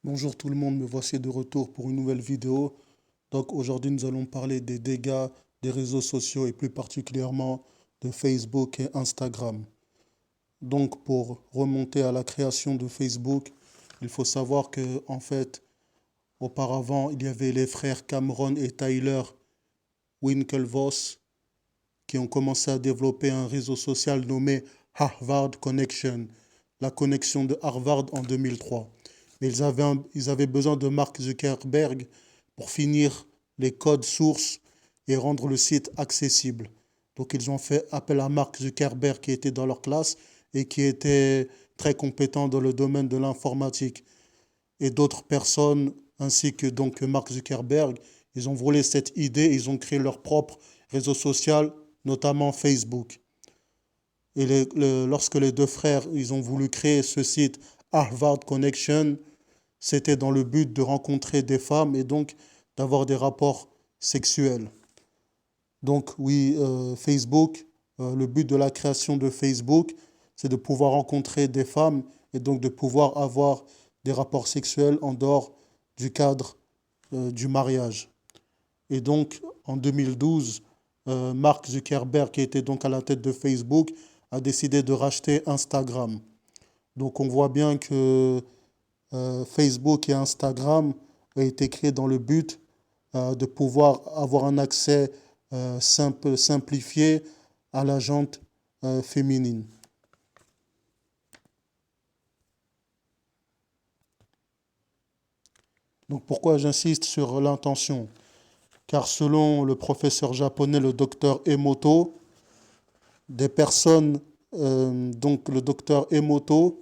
Bonjour tout le monde, me voici de retour pour une nouvelle vidéo. Donc aujourd'hui nous allons parler des dégâts des réseaux sociaux et plus particulièrement de Facebook et Instagram. Donc pour remonter à la création de Facebook, il faut savoir que en fait auparavant il y avait les frères Cameron et Tyler Winklevoss qui ont commencé à développer un réseau social nommé Harvard Connection, la connexion de Harvard en 2003. Mais ils avaient besoin de Mark Zuckerberg pour finir les codes sources et rendre le site accessible. Donc ils ont fait appel à Mark Zuckerberg qui était dans leur classe et qui était très compétent dans le domaine de l'informatique. Et d'autres personnes, ainsi que donc Mark Zuckerberg, ils ont volé cette idée et ils ont créé leur propre réseau social, notamment Facebook. Et lorsque les deux frères ils ont voulu créer ce site Harvard Connection, c'était dans le but de rencontrer des femmes et donc d'avoir des rapports sexuels. Donc oui, Facebook, le but de la création de Facebook, c'est de pouvoir rencontrer des femmes et donc de pouvoir avoir des rapports sexuels en dehors du cadre du mariage. Et donc en 2012, Mark Zuckerberg, qui était donc à la tête de Facebook, a décidé de racheter Instagram. Donc on voit bien que Facebook et Instagram ont été créés dans le but de pouvoir avoir un accès simplifié à la gente féminine. Donc pourquoi j'insiste sur l'intention? Car selon le professeur japonais, le docteur Emoto, des personnes, donc le docteur Emoto,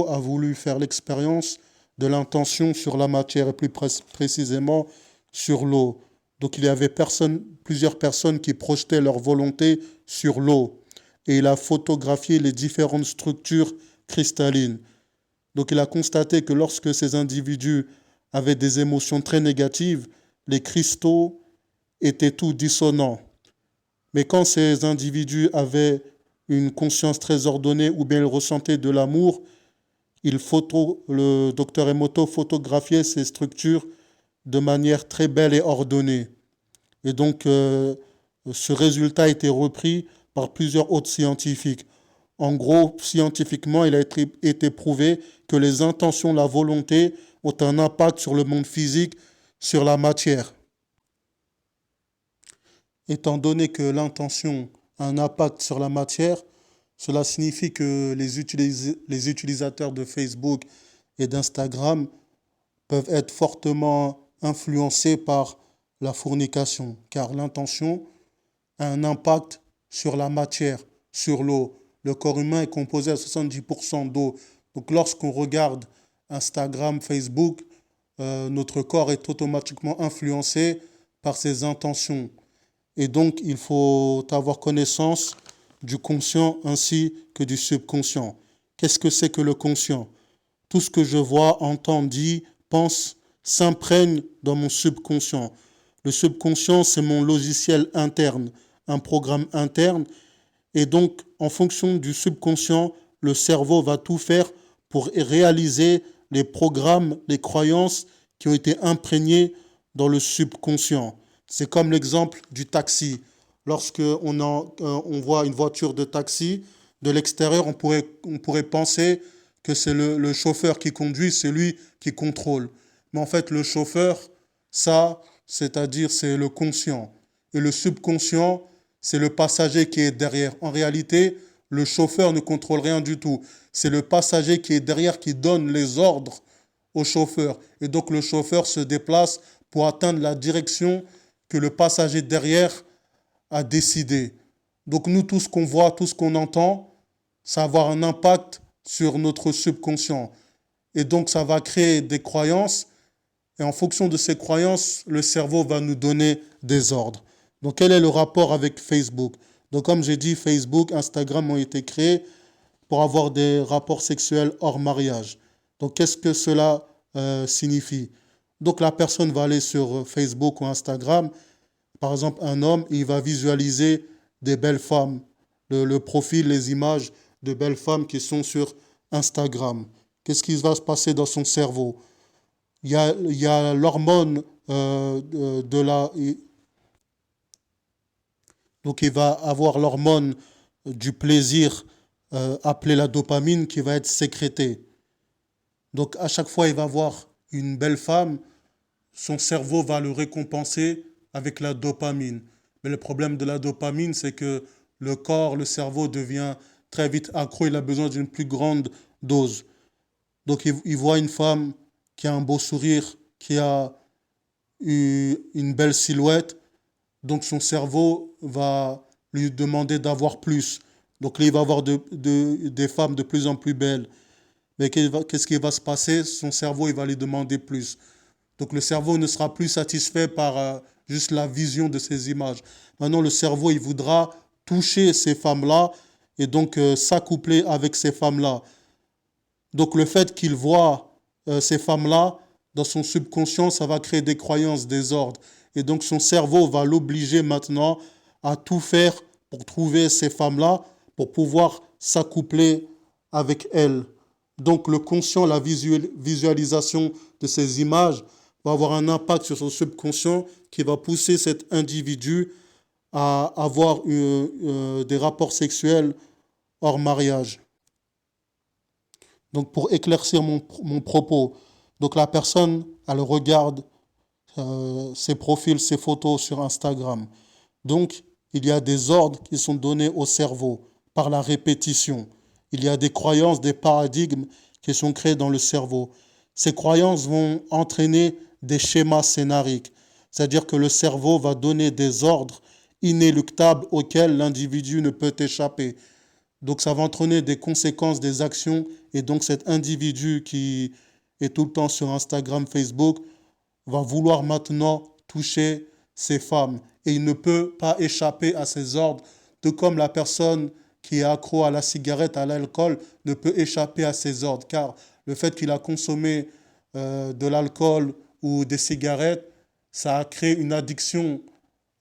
a voulu faire l'expérience de l'intention sur la matière et plus précisément sur l'eau. Donc il y avait plusieurs personnes qui projetaient leur volonté sur l'eau et il a photographié les différentes structures cristallines. Donc il a constaté que lorsque ces individus avaient des émotions très négatives, les cristaux étaient tout dissonants. Mais quand ces individus avaient une conscience très ordonnée ou bien ils ressentaient de l'amour, le docteur Emoto photographiait ces structures de manière très belle et ordonnée. Et donc, ce résultat a été repris par plusieurs autres scientifiques. En gros, scientifiquement, il a été prouvé que les intentions, la volonté ont un impact sur le monde physique, sur la matière. Étant donné que l'intention a un impact sur la matière, cela signifie que les utilisateurs de Facebook et d'Instagram peuvent être fortement influencés par la fornication, car l'intention a un impact sur la matière, sur l'eau. Le corps humain est composé à 70% d'eau. Donc lorsqu'on regarde Instagram, Facebook, notre corps est automatiquement influencé par ses intentions. Et donc, il faut avoir connaissance du conscient ainsi que du subconscient. Qu'est-ce que c'est que le conscient? Tout ce que je vois, entends, dis, pense, s'imprègne dans mon subconscient. Le subconscient, c'est mon logiciel interne, un programme interne. Et donc, en fonction du subconscient, le cerveau va tout faire pour réaliser les programmes, les croyances qui ont été imprégnées dans le subconscient. C'est comme l'exemple du taxi. Lorsque on voit une voiture de taxi, de l'extérieur, on pourrait penser que c'est le chauffeur qui conduit, c'est lui qui contrôle. Mais en fait, le chauffeur, ça, c'est-à-dire c'est le conscient. Et le subconscient, c'est le passager qui est derrière. En réalité, le chauffeur ne contrôle rien du tout. C'est le passager qui est derrière qui donne les ordres au chauffeur. Et donc le chauffeur se déplace pour atteindre la direction que le passager derrière a décidé. Donc nous, tout ce qu'on voit, tout ce qu'on entend, ça va avoir un impact sur notre subconscient. Et donc ça va créer des croyances. Et en fonction de ces croyances, le cerveau va nous donner des ordres. Donc quel est le rapport avec Facebook? Donc comme j'ai dit, Facebook, Instagram ont été créés pour avoir des rapports sexuels hors mariage. Donc qu'est-ce que cela signifie? Donc la personne va aller sur Facebook ou Instagram, par exemple un homme, il va visualiser des belles femmes, le profil, les images de belles femmes qui sont sur Instagram. qu'est-ce qui va se passer dans son cerveau? Il y a l'hormone de la... Donc il va avoir l'hormone du plaisir appelée la dopamine qui va être sécrétée. Donc à chaque fois il va voir une belle femme, son cerveau va le récompenser avec la dopamine. Mais le problème de la dopamine, c'est que le corps, le cerveau devient très vite accro, il a besoin d'une plus grande dose. Donc il voit une femme qui a un beau sourire, qui a une belle silhouette, donc son cerveau va lui demander d'avoir plus. Donc là, il va avoir des femmes de plus en plus belles. Mais qu'est-ce qui va se passer? Son cerveau, il va lui demander plus. Donc le cerveau ne sera plus satisfait par juste la vision de ces images. Maintenant, le cerveau, il voudra toucher ces femmes-là et donc s'accoupler avec ces femmes-là. Donc le fait qu'il voit ces femmes-là, dans son subconscient, ça va créer des croyances, des ordres. Et donc son cerveau va l'obliger maintenant à tout faire pour trouver ces femmes-là, pour pouvoir s'accoupler avec elles. Donc le conscient, la visualisation de ces images va avoir un impact sur son subconscient qui va pousser cet individu à avoir des rapports sexuels hors mariage. Donc pour éclaircir mon propos, donc la personne, elle regarde ses profils, ses photos sur Instagram. Donc il y a des ordres qui sont donnés au cerveau par la répétition. Il y a des croyances, des paradigmes qui sont créés dans le cerveau. Ces croyances vont entraîner des schémas scénariques, c'est-à-dire que le cerveau va donner des ordres inéluctables auxquels l'individu ne peut échapper. Donc ça va entraîner des conséquences, des actions, et donc cet individu qui est tout le temps sur Instagram, Facebook, va vouloir maintenant toucher ces femmes. Et il ne peut pas échapper à ces ordres, tout comme la personne qui est accro à la cigarette, à l'alcool, ne peut échapper à ces ordres, car le fait qu'il a consommé de l'alcool ou des cigarettes, ça a créé une addiction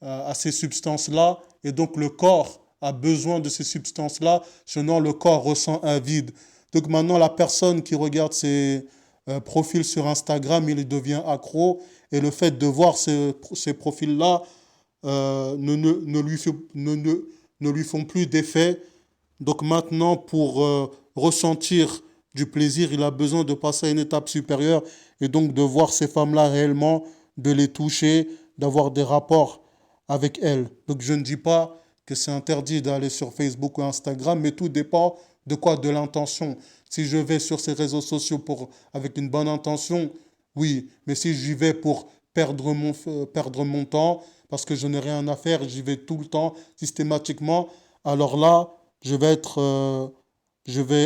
à ces substances-là, et donc le corps a besoin de ces substances-là, sinon le corps ressent un vide. Donc maintenant, la personne qui regarde ses profils sur Instagram, il devient accro, et le fait de voir ces profils-là ne lui font plus d'effet. Donc maintenant, pour ressentir du plaisir, il a besoin de passer à une étape supérieure, et donc de voir ces femmes-là réellement, de les toucher, d'avoir des rapports avec elles. Donc je ne dis pas que c'est interdit d'aller sur Facebook ou Instagram, mais tout dépend de quoi? De l'intention. Si je vais sur ces réseaux sociaux avec une bonne intention, oui. Mais si j'y vais pour perdre mon temps, parce que je n'ai rien à faire, j'y vais tout le temps, systématiquement, alors là, je vais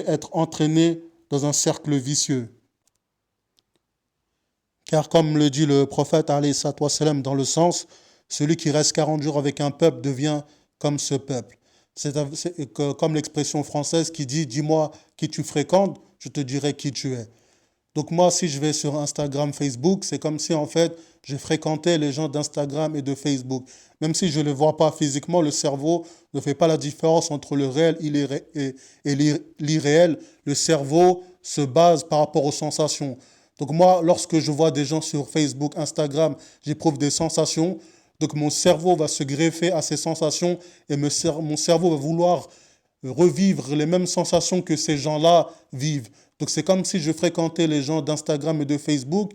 être entraîné dans un cercle vicieux. Car comme le dit le prophète alayhi salatu wassalam, dans le sens, celui qui reste 40 jours avec un peuple devient comme ce peuple. Comme l'expression française qui dit: dis-moi qui tu fréquentes, je te dirai qui tu es. Donc moi, si je vais sur Instagram, Facebook, c'est comme si en fait je fréquentais les gens d'Instagram et de Facebook. Même si je ne les vois pas physiquement, le cerveau ne fait pas la différence entre le réel et l'irréel. Le cerveau se base par rapport aux sensations. Donc moi, lorsque je vois des gens sur Facebook, Instagram, j'éprouve des sensations. Donc mon cerveau va se greffer à ces sensations, et mon cerveau va vouloir revivre les mêmes sensations que ces gens-là vivent. Donc c'est comme si je fréquentais les gens d'Instagram et de Facebook.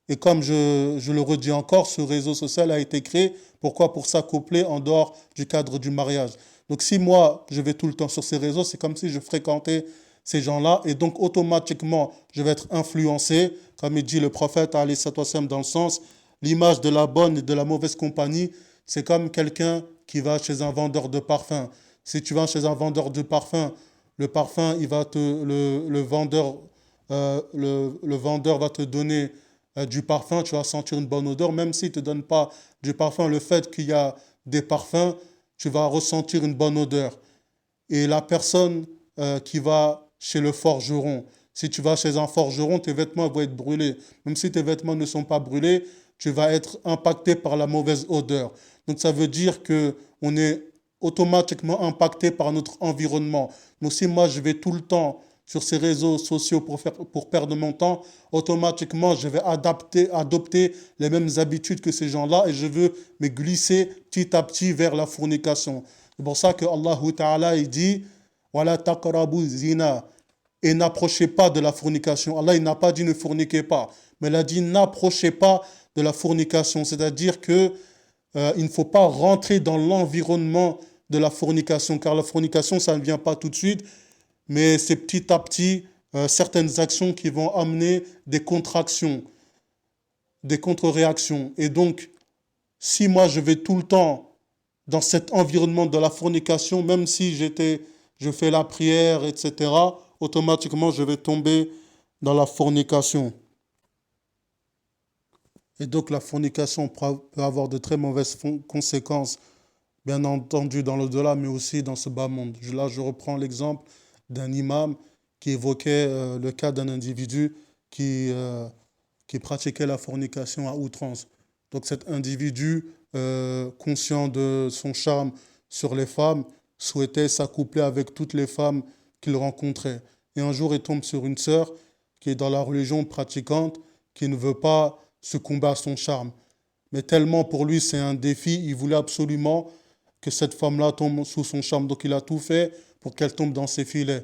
Et comme je le redis encore, ce réseau social a été créé. Pourquoi? Pour s'accoupler en dehors du cadre du mariage. Donc si moi, je vais tout le temps sur ces réseaux, c'est comme si je fréquentais ces gens-là. Et donc automatiquement, je vais être influencé, comme il dit le prophète, alayhi salatu wassalam, dans le sens, l'image de la bonne et de la mauvaise compagnie, c'est comme quelqu'un qui va chez un vendeur de parfum. Si tu vas chez un vendeur de parfum, le parfum, le vendeur va te donner du parfum, tu vas sentir une bonne odeur, même s'il ne te donne pas du parfum, le fait qu'il y a des parfums, tu vas ressentir une bonne odeur. Et la personne qui va chez le forgeron, si tu vas chez un forgeron, tes vêtements vont être brûlés. Même si tes vêtements ne sont pas brûlés, tu vas être impacté par la mauvaise odeur. Donc ça veut dire que on est automatiquement impacté par notre environnement. Donc si moi je vais tout le temps sur ces réseaux sociaux pour perdre mon temps, automatiquement, je vais adopter les mêmes habitudes que ces gens-là et je veux me glisser petit à petit vers la fornication. C'est pour ça que Allah Ta'ala il dit Wala taqrabu zina et n'approchez pas de la fornication. Allah il n'a pas dit ne forniquez pas, mais il a dit n'approchez pas de la fornication. C'est-à-dire que il ne faut pas rentrer dans l'environnement de la fornication, car la fornication, ça ne vient pas tout de suite, mais c'est petit à petit certaines actions qui vont amener des contractions, des contre-réactions. Et donc, si moi je vais tout le temps dans cet environnement de la fornication, même si je fais la prière, etc., automatiquement je vais tomber dans la fornication. Et donc la fornication peut avoir de très mauvaises conséquences, bien entendu dans l'au-delà, mais aussi dans ce bas monde. Là, je reprends l'exemple d'un imam qui évoquait le cas d'un individu qui pratiquait la fornication à outrance. Donc cet individu, conscient de son charme sur les femmes, souhaitait s'accoupler avec toutes les femmes qu'il rencontrait. Et un jour, il tombe sur une sœur qui est dans la religion pratiquante, qui ne veut pas succomber à son charme. Mais tellement pour lui, c'est un défi, il voulait absolument que cette femme-là tombe sous son charme. Donc il a tout fait pour qu'elle tombe dans ses filets.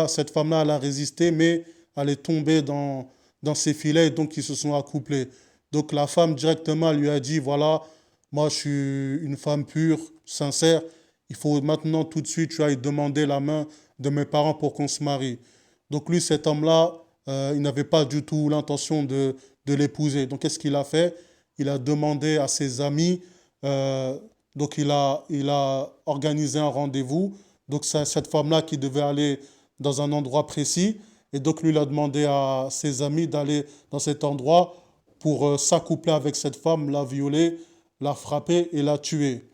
Cette femme-là, elle a résisté, mais elle est tombée dans ses filets, et donc ils se sont accouplés. Donc la femme directement lui a dit, voilà, moi je suis une femme pure, sincère, il faut maintenant tout de suite, tu ailles demander la main de mes parents pour qu'on se marie. Donc lui, cet homme-là, il n'avait pas du tout l'intention de l'épouser. Donc qu'est-ce qu'il a fait? Il a demandé à ses amis, donc il a organisé un rendez-vous. Donc c'est cette femme-là qui devait aller dans un endroit précis. Et donc lui, il a demandé à ses amis d'aller dans cet endroit pour s'accoupler avec cette femme, la violer, la frapper et la tuer.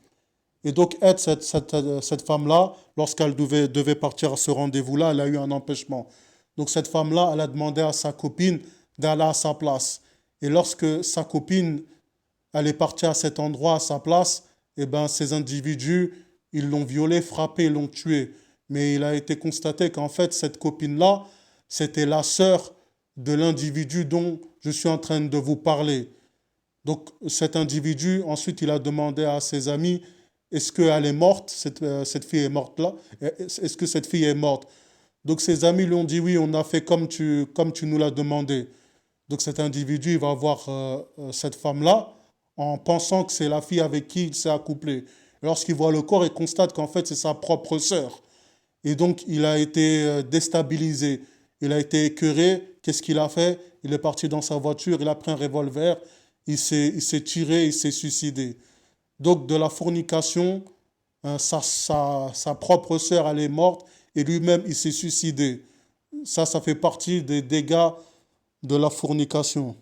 Et donc, cette femme-là, lorsqu'elle devait partir à ce rendez-vous-là, elle a eu un empêchement. Donc, cette femme-là, elle a demandé à sa copine d'aller à sa place. Et lorsque sa copine, elle est partie à cet endroit, à sa place, eh ben, ces individus, ils l'ont violée, frappée, ils l'ont tuée. Mais il a été constaté qu'en fait, cette copine-là, c'était la sœur de l'individu dont je suis en train de vous parler. Donc, cet individu, ensuite, il a demandé à ses amis, est-ce qu'elle est morte, cette fille est morte là? Est-ce que cette fille est morte? Donc ses amis lui ont dit oui, on a fait comme tu nous l'as demandé. Donc cet individu, il va voir cette femme-là en pensant que c'est la fille avec qui il s'est accouplé. Lorsqu'il voit le corps, il constate qu'en fait c'est sa propre sœur. Et donc il a été déstabilisé, il a été écœuré. Qu'est-ce qu'il a fait? Il est parti dans sa voiture, il a pris un revolver, il s'est tiré, il s'est suicidé. Donc de la fornication, sa propre sœur, elle est morte et lui-même, il s'est suicidé. Ça fait partie des dégâts de la fornication.